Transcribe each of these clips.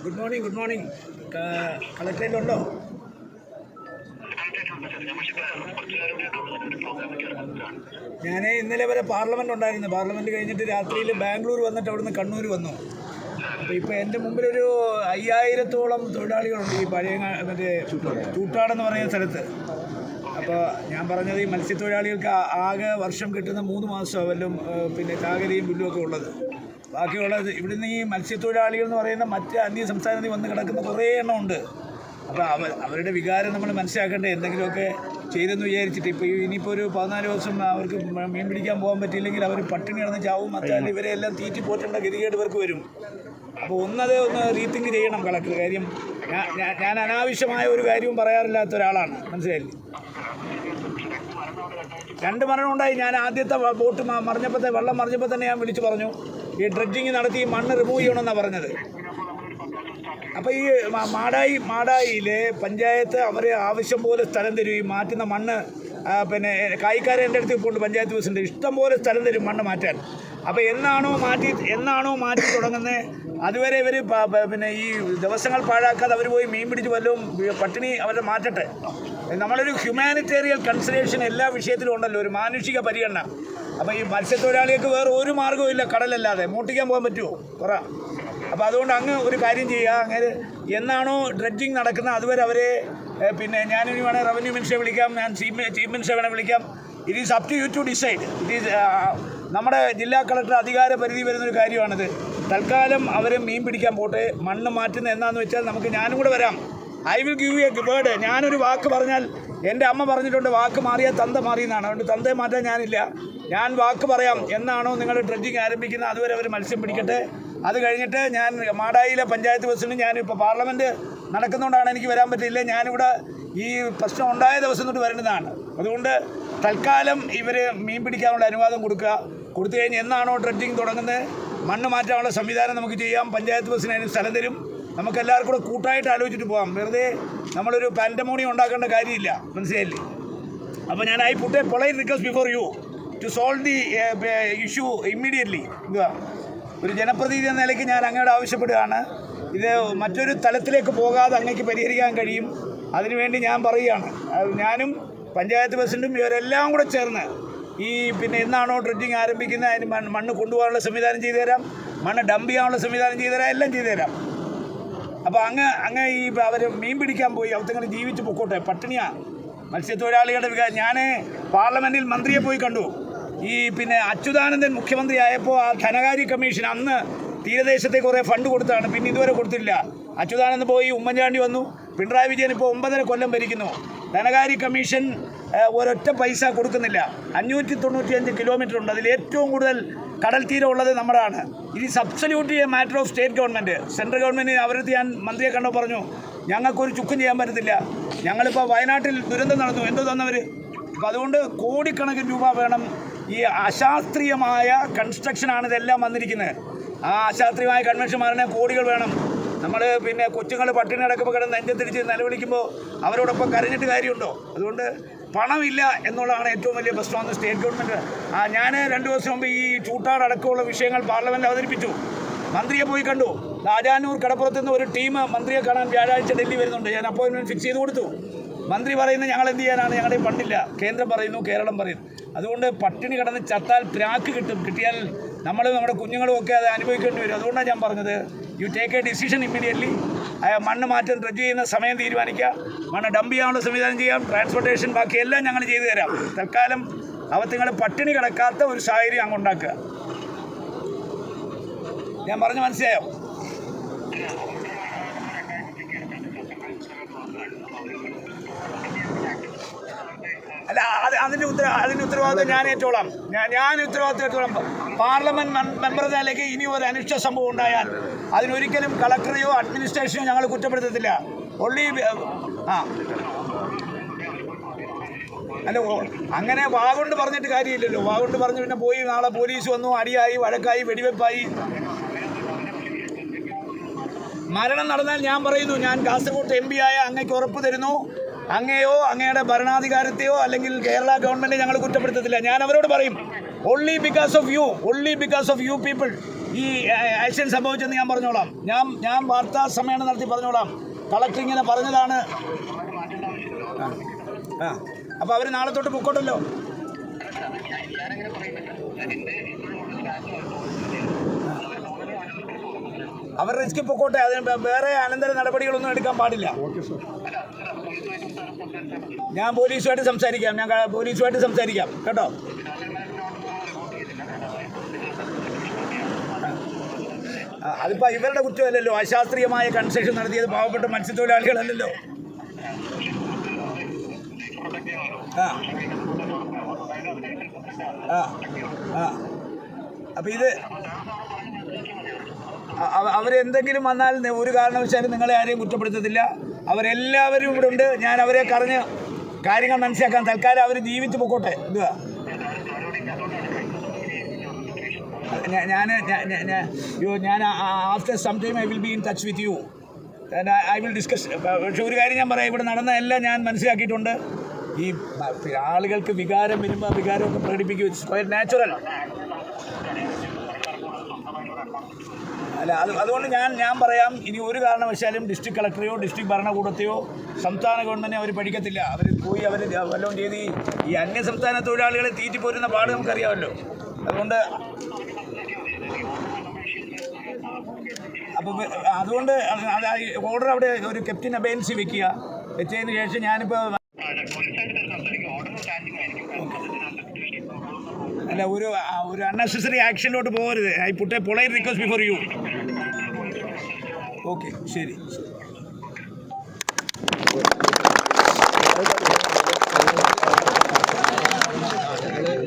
Good morning കളക്ടറേറ്റിലുണ്ടോ? ഞാൻ ഇന്നലെ വരെ പാർലമെൻറ്റ് ഉണ്ടായിരുന്നു. പാർലമെൻറ്റ് കഴിഞ്ഞിട്ട് രാത്രിയിൽ ബാംഗ്ലൂർ വന്നിട്ട് അവിടുന്ന് കണ്ണൂർ വന്നു. അപ്പോൾ ഇപ്പോൾ എൻ്റെ മുമ്പിലൊരു 5000-ഓളം തൊഴിലാളികളുണ്ട് ഈ പഴയ മറ്റേ ചൂട്ടാടെന്ന് പറയുന്ന സ്ഥലത്ത്. അപ്പോൾ ഞാൻ പറഞ്ഞത് ഈ മത്സ്യത്തൊഴിലാളികൾക്ക് ആകെ വർഷം കിട്ടുന്ന 3 മാസം വല്ലതും പിന്നെ ചാകരയും പുല്ലുമൊക്കെ ഉള്ളത്. ബാക്കിയുള്ളത് ഇവിടുന്ന് ഈ മത്സ്യത്തൊഴിലാളികൾ എന്ന് പറയുന്ന മറ്റ് അന്യ സംസ്ഥാനത്തിൽ വന്ന് കിടക്കുന്ന കുറേ എണ്ണം ഉണ്ട്. അപ്പോൾ അവരുടെ വികാരം നമ്മൾ മനസ്സിലാക്കേണ്ടത് എന്തെങ്കിലുമൊക്കെ ചെയ്തെന്ന് വിചാരിച്ചിട്ട്. ഇപ്പോൾ ഇനിയിപ്പോൾ ഒരു 14 ദിവസം അവർക്ക് മീൻ പിടിക്കാൻ പോകാൻ പറ്റിയില്ലെങ്കിൽ അവർ പട്ടിണി കിടന്ന് ചാവും. മറ്റാൽ ഇവരെ എല്ലാം തീറ്റി പോറ്റേണ്ട ഗതികേട് ഇവർക്ക് വരും. അപ്പോൾ ഒന്ന് റീതിങ്ക് ചെയ്യണം കളക്ടർ. കാര്യം ഞാൻ അനാവശ്യമായ ഒരു കാര്യവും പറയാറില്ലാത്ത ഒരാളാണ്, മനസ്സിലായില്ലേ? 2 മരണം ഉണ്ടായി. ഞാൻ ആദ്യത്തെ ബോട്ട് വെള്ളം മറിഞ്ഞപ്പോൾ തന്നെ ഞാൻ വിളിച്ചു പറഞ്ഞു ഈ ഡ്രഡ്ജിങ് നടത്തി മണ്ണ് റിമൂവ് ചെയ്യണമെന്നാണ് പറഞ്ഞത്. അപ്പോൾ ഈ മാടായിയിലെ പഞ്ചായത്ത് അവർ ആവശ്യം പോലെ സ്ഥലം തരും. ഈ മാറ്റുന്ന മണ്ണ് പിന്നെ കായിക്കാരെ എൻ്റെ അടുത്ത് ഇപ്പോൾ ഉണ്ട്, പഞ്ചായത്ത് പ്രസിഡന്റ് ഇഷ്ടം പോലെ സ്ഥലം തരും മണ്ണ് മാറ്റാൻ. അപ്പോൾ എന്നാണോ മാറ്റി തുടങ്ങുന്നത് അതുവരെ ഇവർ പിന്നെ ഈ ദിവസങ്ങൾ പാഴാക്കാതെ അവർ പോയി മീൻ പിടിച്ച് വല്ലതും പട്ടിണി അവരെ മാറ്റട്ടെ. നമ്മളൊരു ഹ്യൂമാനിറ്റേറിയൻ കൺസിഡറേഷൻ എല്ലാ വിഷയത്തിലും ഉണ്ടല്ലോ, ഒരു മാനുഷിക പരിഗണന. അപ്പോൾ ഈ മത്സ്യത്തൊഴിലാളികൾക്ക് വേറെ ഒരു മാർഗ്ഗവും ഇല്ല കടലല്ലാതെ. മോട്ടിക്കാൻ പോകാൻ പറ്റുമോ പറ? അപ്പോൾ അതുകൊണ്ട് അങ്ങ് ഒരു കാര്യം ചെയ്യുക, അങ്ങനെ എന്നാണോ ഡ്രഡ്ജിങ് നടക്കുന്നത് അതുവരെ അവരെ പിന്നെ ഞാനിനി വേണേൽ റവന്യൂ മിനിസ്റ്ററെ വിളിക്കാം, ഞാൻ ചീഫ് മിനിസ്റ്ററെ വേണേൽ വിളിക്കാം. It is up to you to decide. It is നമ്മുടെ ജില്ലാ കളക്ടർ അധികാര പരിധി വരുന്നൊരു കാര്യമാണിത്. തൽക്കാലം അവർ മീൻ പിടിക്കാൻ പോട്ടെ. മണ്ണ് മാറ്റുന്നത് എന്താണെന്ന് വെച്ചാൽ ഞാനും കൂടെ വരാം. I will give you A word. ഞാനൊരു വാക്ക് പറഞ്ഞാൽ എൻ്റെ അമ്മ പറഞ്ഞിട്ടുണ്ട് വാക്ക് മാറിയാൽ തന്ത മാറിയെന്നാണ്. അതുകൊണ്ട് തന്തയെ മാറ്റാൻ ഞാനില്ല. ഞാൻ വാക്ക് പറയാം. എന്നാണോ നിങ്ങൾ ഡ്രഡ്ജിങ് ആരംഭിക്കുന്നത് അതുവരെ അവർ മത്സ്യം പിടിക്കട്ടെ. അത് കഴിഞ്ഞിട്ട് ഞാൻ മാടായിലെ പഞ്ചായത്ത് പ്രസിഡന്റ്, ഞാനിപ്പോൾ പാർലമെൻറ്റ് നടക്കുന്നതുകൊണ്ടാണ് എനിക്ക് വരാൻ പറ്റില്ല. ഞാനിവിടെ ഈ പ്രശ്നം ഉണ്ടായ ദിവസം തൊട്ട് വരേണ്ടതാണ്. അതുകൊണ്ട് തൽക്കാലം ഇവർ മീൻ പിടിക്കാനുള്ള അനുവാദം കൊടുത്തു കഴിഞ്ഞ് എന്നാണോ ഡ്രഡ്ജിങ് തുടങ്ങുന്നത് മണ്ണ് മാറ്റാനുള്ള സംവിധാനം നമുക്ക് ചെയ്യാം. പഞ്ചായത്ത് പ്രസിഡന്റ് അതിന് സ്ഥലം തരും. നമുക്കെല്ലാവർക്കും കൂടെ കൂട്ടായിട്ട് ആലോചിച്ചിട്ട് പോകാം. വെറുതെ നമ്മളൊരു പാൻഡമോണിയം ഉണ്ടാക്കേണ്ട കാര്യമില്ല, മനസ്സിലായില്ലേ? അപ്പോൾ ഞാൻ I put a polite request before you to solve the issue immediately. ഒരു ജനപ്രതിനിധി എന്ന നിലയ്ക്ക് ഞാൻ അങ്ങയോട് ആവശ്യപ്പെടുകയാണ്. ഇത് മറ്റൊരു തലത്തിലേക്ക് പോകാതെ അങ്ങേക്ക് പരിഹരിക്കാൻ കഴിയും. അതിനുവേണ്ടി ഞാൻ പറയുകയാണ്, ഞാനും പഞ്ചായത്ത് പ്രസിഡന്റും ഇവരെല്ലാം കൂടെ ചേർന്ന് ഈ പിന്നെ എന്നാണോ ഡ്രഡ്ജിങ് ആരംഭിക്കുന്നത് അതിന് മണ്ണ് കൊണ്ടുപോകാനുള്ള സംവിധാനം ചെയ്തു തരാം, മണ്ണ് ഡംപ് ചെയ്യാനുള്ള സംവിധാനം ചെയ്തു തരാം, എല്ലാം ചെയ്തു തരാം. അപ്പോൾ അങ്ങ് ഈ അവർ മീൻ പിടിക്കാൻ പോയി അവത്തങ്ങൾ ജീവിച്ച് പൊക്കോട്ടെ. പട്ടിണിയാണ് മത്സ്യത്തൊഴിലാളികളുടെ വികാരം. ഞാൻ പാർലമെൻറ്റിൽ മന്ത്രിയെ പോയി കണ്ടു. ഈ പിന്നെ അച്യുതാനന്ദൻ മുഖ്യമന്ത്രി ആയപ്പോൾ ആ ധനകാര്യ കമ്മീഷൻ അന്ന് തീരദേശത്തെ കുറേ ഫണ്ട് കൊടുത്താണ്, പിന്നെ ഇതുവരെ കൊടുത്തില്ല. അച്യുതാനന്ദൻ പോയി, ഉമ്മൻചാണ്ടി വന്നു, പിണറായി വിജയൻ ഇപ്പോൾ 9.5 കൊല്ലം ഭരിക്കുന്നു. ധനകാര്യ കമ്മീഷൻ ഒരൊറ്റ പൈസ കൊടുക്കുന്നില്ല. 595 കിലോമീറ്റർ ഉണ്ട്. അതിൽ ഏറ്റവും കൂടുതൽ കടൽ തീരം ഉള്ളത് നമ്മുടെയാണ്. ഇത് absolutely a matter of state government. Central government അവരടുത്ത് ഞാൻ മന്ത്രിയെ കണ്ടോ പറഞ്ഞു ഞങ്ങൾക്കൊരു ചുക്കും ചെയ്യാൻ പറ്റത്തില്ല. ഞങ്ങളിപ്പോൾ വയനാട്ടിൽ ദുരന്തം നടന്നു, എന്തോ തന്നവർ. അപ്പോൾ അതുകൊണ്ട് കോടിക്കണക്കിന് രൂപ വേണം. ഈ അശാസ്ത്രീയമായ കൺസ്ട്രക്ഷനാണ് ഇതെല്ലാം വന്നിരിക്കുന്നത്. ആ അശാസ്ത്രീയമായ കൺവെൻഷൻ മാറാൻ കോടികൾ വേണം. നമ്മൾ പിന്നെ കൊച്ചുങ്ങൾ പട്ടിണി കിടക്കുമ്പോൾ കിടന്ന് നെഞ്ചത്തിരിച്ച് നിലവിളിക്കുമ്പോൾ അവരോടൊപ്പം കരഞ്ഞിട്ട് കാര്യമുണ്ടോ? അതുകൊണ്ട് പണമില്ല എന്നുള്ളതാണ് ഏറ്റവും വലിയ പ്രശ്നമെന്ന് സ്റ്റേറ്റ് ഗവൺമെൻറ്. ഞാൻ 2 ദിവസം മുമ്പ് ഈ ചൂട്ടാടക്കമുള്ള വിഷയങ്ങൾ പാർലമെൻറ്റിൽ അവതരിപ്പിച്ചു. മന്ത്രിയെ പോയി കണ്ടു. രാജാനൂർ കടപ്പുറത്ത് നിന്ന് ഒരു ടീം മന്ത്രിയെ കാണാൻ വ്യാഴാഴ്ച ഡൽഹി വരുന്നുണ്ട്. ഞാൻ അപ്പോയിൻമെൻറ്റ് ഫിക്സ് ചെയ്ത് കൊടുത്തു. മന്ത്രി പറയുന്നത് ഞങ്ങൾ എന്ത് ചെയ്യാനാണ്, ഞങ്ങളുടെ ഫണ്ടില്ല. കേന്ദ്രം പറയുന്നു, കേരളം പറയുന്നു. അതുകൊണ്ട് പട്ടിണി കിടന്ന് ചത്താൽ പ്രാക്ക് കിട്ടിയാൽ നമ്മുടെ കുഞ്ഞുങ്ങളും ഒക്കെ അത് അനുഭവിക്കേണ്ടി വരും. അതുകൊണ്ടാണ് ഞാൻ പറഞ്ഞത് you take A decision immediately. മണ്ണ് മാറ്റം ഡ്രഡ്ജ് ചെയ്യുന്ന സമയം തീരുമാനിക്കുക, മണ്ണ് ഡംപ് ചെയ്യാനുള്ള സംവിധാനം ചെയ്യാം, ട്രാൻസ്പോർട്ടേഷൻ ബാക്കിയെല്ലാം ഞങ്ങൾ ചെയ്തു തരാം. തൽക്കാലം അവത്തിങ്ങൾ പട്ടിണി കിടക്കാത്ത ഒരു സാഹചര്യം അങ്ങ് ഉണ്ടാക്കുക. ഞാൻ പറഞ്ഞു മനസ്സിലായോ? അല്ല, അതിൻ്റെ ഉത്തരവാദിത്വം ഞാൻ ഏറ്റോളാം. ഞാൻ ഉത്തരവാദിത്വം ഏറ്റോളാം. പാർലമെൻറ്റ് മെമ്പർ നിലയ്ക്ക് ഇനി ഒരു അനിഷ്ട സംഭവം ഉണ്ടായാൽ അതിനൊരിക്കലും കളക്ടറെയോ അഡ്മിനിസ്ട്രേഷനെയോ ഞങ്ങൾ കുറ്റപ്പെടുത്തത്തില്ല. ഒള്ളി അല്ല, അങ്ങനെ വാഗൊണ്ട് പറഞ്ഞിട്ട് കാര്യമില്ലല്ലോ. വാഗൊണ്ട് പറഞ്ഞ് പിന്നെ പോയി നാളെ പോലീസ് വന്നു, അടിയായി, വഴക്കായി, വെടിവെപ്പായി. മരണം നടന്നാൽ ഞാൻ പറയുന്നു, ഞാൻ കാസർഗോഡ് MP ആയ അങ്ങയ്ക്ക് ഉറപ്പ് തരുന്നു, അങ്ങയോ അങ്ങയുടെ ഭരണാധികാരത്തെയോ അല്ലെങ്കിൽ കേരള ഗവൺമെൻറ് ഞങ്ങൾ കുറ്റപ്പെടുത്തത്തില്ല. ഞാൻ അവരോട് പറയും only because of you people ഈ ആക്സിഡന്റ് സംഭവിച്ചെന്ന് ഞാൻ പറഞ്ഞോളാം. ഞാൻ വാർത്താ സമ്മേളനം നടത്തി പറഞ്ഞോളാം. കളക്ടർ ഇങ്ങനെ പറഞ്ഞതാണ്. അപ്പോൾ അവർ നാളെ തൊട്ട് പൊക്കോട്ടല്ലോ. അവർ റിസ്ക് പൊക്കോട്ടെ. അതിന് വേറെ അനന്തര നടപടികളൊന്നും എടുക്കാൻ പാടില്ല. ഞാൻ പോലീസുമായിട്ട് സംസാരിക്കാം കേട്ടോ. അതിപ്പോൾ ഇവരുടെ കുറ്റമല്ലല്ലോ. അശാസ്ത്രീയമായ കൺസ്ട്രക്ഷൻ നടത്തിയത് പാവപ്പെട്ട മത്സ്യത്തൊഴിലാളികളല്ലല്ലോ. അപ്പം ഇത് അവരെന്തെങ്കിലും വന്നാൽ ഒരു കാരണവശാലും നിങ്ങളെ ആരെയും കുറ്റപ്പെടുത്തത്തില്ല. അവരെല്ലാവരും ഇവിടെ ഉണ്ട്. ഞാൻ അവരെ പറഞ്ഞ് കാര്യങ്ങൾ മനസ്സിലാക്കാൻ. തൽക്കാലം അവർ ജീവിച്ച് പൊക്കോട്ടെ. ഇതുവാ ഞാൻ after some time I will be in touch with you and I will discuss. പക്ഷെ ഒരു കാര്യം ഞാൻ പറയാം, ഇവിടെ നടന്ന എല്ലാം ഞാൻ മനസ്സിലാക്കിയിട്ടുണ്ട്. ഈ ആളുകൾക്ക് വികാരം വരുമ്പോൾ വികാരമൊക്കെ പ്രകടിപ്പിക്കും. It's quiet natural. അല്ല, അതുകൊണ്ട് ഞാൻ പറയാം, ഇനി ഒരു കാരണവശാലും ഡിസ്ട്രിക്ട് കളക്ടറെയോ ഡിസ്ട്രിക്ട് ഭരണകൂടത്തെയോ സംസ്ഥാന ഗവൺമെൻറ്റിനെ അവർ പഠിക്കത്തില്ല. അവർ പോയി വല്ലതും ചെയ്ത് ഈ അന്യസംസ്ഥാന തൊഴിലാളികളെ തീറ്റിപ്പോരുന്ന പാട് നമുക്കറിയാമല്ലോ. അതുകൊണ്ട് ഓർഡർ അവിടെ ഒരു കെപ്റ്റൻ അബേൻസി വെച്ചതിന് ശേഷം ഞാനിപ്പോൾ അല്ല, ഒരു അൺനെസസറി ആക്ഷനിലോട്ട് പോകരുത്. I put a polite request before U. Okay, ശരി.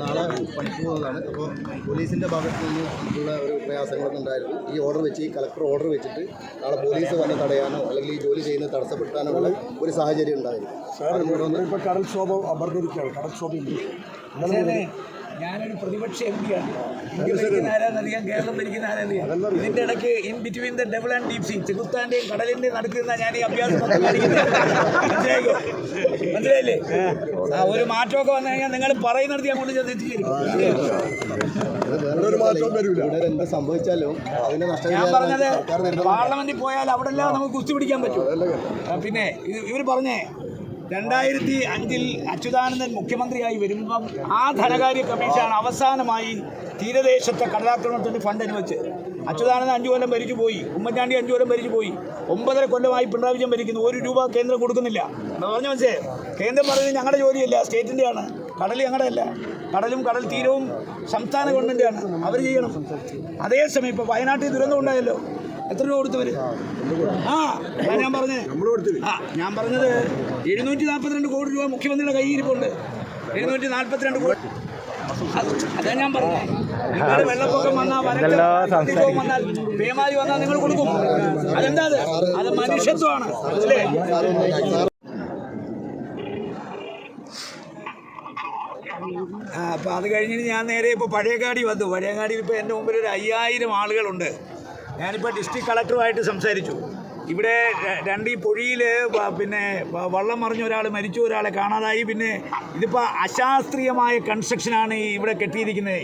നാളെ പണിക്ക് പോകുന്നതാണ്. അപ്പോൾ പോലീസിൻ്റെ ഭാഗത്ത് നിന്ന് ഉള്ള ഒരു പ്രയാസങ്ങളൊക്കെ ഉണ്ടായിരുന്നു. ഈ ഓർഡർ വെച്ച്, ഈ കളക്ടർ ഓർഡർ വെച്ചിട്ട് നാളെ പോലീസ് വന്ന് തടയാനോ അല്ലെങ്കിൽ ഈ ജോലി ചെയ്യുന്നത് തടസ്സപ്പെടുത്താനോ ഉള്ള ഒരു സാഹചര്യം ഉണ്ടായിരുന്നു. ഇപ്പോൾ കടൽക്ഷോഭം അപർന്നിരിക്കുകയാണ്. കടൽക്ഷോഭം ഞാനൊരു പ്രതിപക്ഷ എം പിയാണ്. ഇന്ത്യ ഭരിക്കുന്ന ആരാന്നറിയാം, കേരളം ഭരിക്കുന്ന ആരറിയാം. ഇതിൻ്റെ ഇടയ്ക്ക് in between the devil and deep sea, ചെകുത്താൻ്റെയും കടലിൻ്റെയും നടക്കുന്ന ഞാൻ ഈ അഭ്യാസം മനസ്സിലായില്ലേ? ഒരു മാറ്റമൊക്കെ വന്നു കഴിഞ്ഞാൽ നിങ്ങൾ പറയുന്നിടത്ത് ഞാൻ കൊണ്ട് എത്തിച്ചേരും. സംഭവിച്ചാലും ഞാൻ പറഞ്ഞത് പാർലമെന്റിൽ പോയാൽ അവിടെ എല്ലാം നമുക്ക് കുസ്തി പിടിക്കാൻ പറ്റും. പിന്നെ ഇവർ പറഞ്ഞേ 2005 അച്യുതാനന്ദൻ മുഖ്യമന്ത്രിയായി വരുമ്പം ആ ധനകാര്യ കമ്മീഷനാണ് അവസാനമായി തീരദേശത്തെ കടലാക്രമണത്തിന് ഫണ്ട് അനുവദിച്ച്. അച്യുതാനന്ദൻ 5 കൊല്ലം ഭരിച്ചു പോയി, ഉമ്മൻചാണ്ടി 5 കൊല്ലം ഭരിച്ചു പോയി, 9.5 കൊല്ലമായി പിണറായി വിജയൻ ഭരിക്കുന്നു. 1 രൂപ കേന്ദ്രം കൊടുക്കുന്നില്ല. പറഞ്ഞു മനസ്സിലേ? കേന്ദ്രം പറയുന്നത് ഞങ്ങളുടെ ജോലിയല്ല, സ്റ്റേറ്റിൻ്റെയാണ്. കടൽ ഞങ്ങളുടെ അല്ല. കടലും കടൽ തീരവും സംസ്ഥാന ഗവൺമെൻറ്റാണ്, അവർ ചെയ്യണം. അതേസമയം ഇപ്പോൾ വയനാട്ടിൽ ദുരന്തം ഉണ്ടായല്ലോ, എത്ര രൂപ കൊടുത്തവർ? ഞാൻ പറഞ്ഞത് 742 കോടി രൂപ മുഖ്യമന്ത്രിയുടെ കയ്യിരിപ്പുണ്ട്. 742 കോടി. അതാ ഞാൻ പറഞ്ഞത്. നിങ്ങളുടെ വെള്ളപ്പൊക്കം വന്നാൽ, വരൾച്ച വന്നാൽ, പേമാരി വന്നാൽ നിങ്ങൾ കൊടുക്കും. അതെന്താ? അത് മനുഷ്യത്വമാണ്, അല്ലേ? അപ്പോൾ അത് കഴിഞ്ഞിട്ട് ഞാൻ നേരെ ഇപ്പോൾ പഴയങ്ങാടി വന്നു. പഴയങ്ങാടിയിൽ ഇപ്പോൾ എൻ്റെ മുമ്പിൽ ഒരു 5000 ആളുകളുണ്ട്. ഞാനിപ്പോൾ ഡിസ്ട്രിക്ട് കളക്ടറുമായിട്ട് സംസാരിച്ചു. ഇവിടെ ഈ പൊഴിയിൽ പിന്നെ വള്ളം മറിഞ്ഞ ഒരാൾ മരിച്ചു, ഒരാളെ കാണാതായി. പിന്നെ ഇതിപ്പോൾ അശാസ്ത്രീയമായ കൺസ്ട്രക്ഷനാണ് ഇവിടെ കെട്ടിയിരിക്കുന്നത്.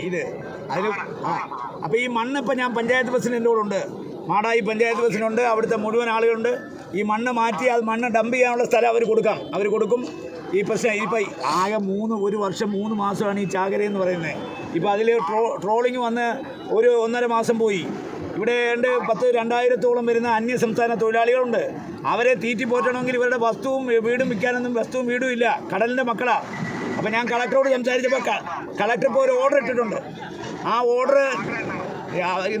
അതിന് അപ്പോൾ ഈ മണ്ണിപ്പോൾ ഞാൻ പഞ്ചായത്ത് പ്രസിഡൻ്റ് എൻ്റെ കൂടെ ഉണ്ട്, മാടായി പഞ്ചായത്ത് പ്രസിഡൻ്റുണ്ട്, അവിടുത്തെ മുഴുവൻ ആളുകളുണ്ട്. ഈ മണ്ണ് മാറ്റി അത് മണ്ണ് ഡംപ് ചെയ്യാനുള്ള സ്ഥലം അവർ കൊടുക്കും. ഈ പ്രശ്നം ഇപ്പോൾ ആകെ 1 വർഷം 3 മാസമാണ് ഈ ചാകരയെന്ന് പറയുന്നത്. ഇപ്പോൾ അതിൽ ട്രോളിങ് വന്ന് 1.5 മാസം പോയി. ഇവിടെ 2000-ഓളം വരുന്ന അന്യസംസ്ഥാന തൊഴിലാളികളുണ്ട്. അവരെ തീറ്റിപ്പോറ്റണമെങ്കിൽ ഇവരുടെ വസ്തുവും വീടും വിൽക്കാനൊന്നും വസ്തുവും വീടും ഇല്ല, കടലിൻ്റെ മക്കളാണ്. അപ്പോൾ ഞാൻ കളക്ടറോട് സംസാരിച്ചപ്പോൾ കളക്ടർ ഇപ്പോൾ ഒരു ഓർഡർ ഇട്ടിട്ടുണ്ട്. ആ ഓർഡർ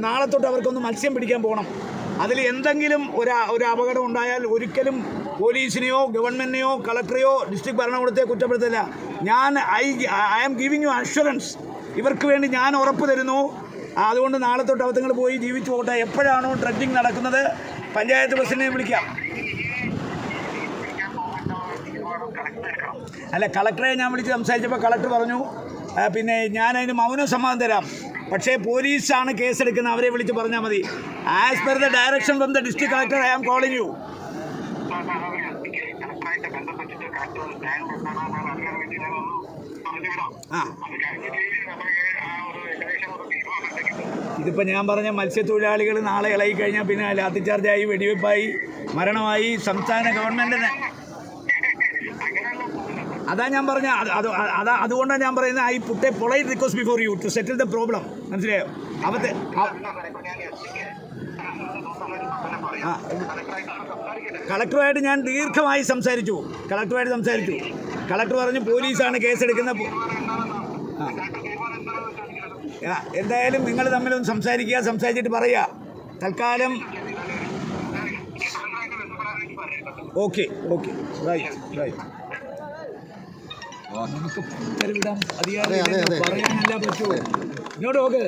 നാളെ തൊട്ട് അവർക്കൊന്ന് മത്സ്യം പിടിക്കാൻ പോകണം. അതിൽ എന്തെങ്കിലും ഒരു അപകടം ഉണ്ടായാൽ ഒരിക്കലും പോലീസിനെയോ ഗവൺമെൻറ്റിനെയോ കളക്ടറെയോ ഡിസ്ട്രിക്ട് ഭരണകൂടത്തെയോ കുറ്റപ്പെടുത്തില്ല. I am giving you assurance. ഇവർക്ക് വേണ്ടി ഞാൻ ഉറപ്പ് തരുന്നു. അതുകൊണ്ട് നാളെ തൊട്ട് അവതങ്ങൾ പോയി ജീവിച്ചു പോകട്ടെ. എപ്പോഴാണോ ഡ്രഡ്ജിങ് നടക്കുന്നത് പഞ്ചായത്ത് പ്രസിഡന്റിനെ വിളിക്കാം. അല്ല, കളക്ടറെ ഞാൻ വിളിച്ച് സംസാരിച്ചപ്പോൾ കളക്ടർ പറഞ്ഞു പിന്നെ ഞാനതിന് മൗന സമ്മതം തരാം, പക്ഷേ പോലീസാണ് കേസെടുക്കുന്നത്, അവരെ വിളിച്ച് പറഞ്ഞാൽ മതി. As per the direction from the district collector I am calling you. ഇതിപ്പോൾ ഞാൻ പറഞ്ഞ മത്സ്യത്തൊഴിലാളികൾ നാളെ ഇളകി കഴിഞ്ഞാൽ പിന്നെ ലാത്തിച്ചാർജായി, വെടിവെപ്പായി, മരണമായി സംസ്ഥാന ഗവൺമെൻറ്റിന്. അതാ ഞാൻ പറഞ്ഞ അതുകൊണ്ടാണ് ഞാൻ പറയുന്നത് I put a polite request before you to settle the problem. മനസ്സിലായോ? അവത്തെ കളക്ടറുമായിട്ട് ഞാൻ ദീർഘമായി സംസാരിച്ചു. കളക്ടർ പറഞ്ഞു പോലീസാണ് കേസെടുക്കുന്ന. എന്തായാലും നിങ്ങൾ തമ്മിലൊന്ന് സംസാരിച്ചിട്ട് പറയുക. തൽക്കാലം ഓക്കെ റൈറ്റ്. നമുക്ക് ഉത്തരവിടാൻ അധികാരം പറയാനല്ല പറ്റുമോ? ഇങ്ങോട്ട് നോക്ക്.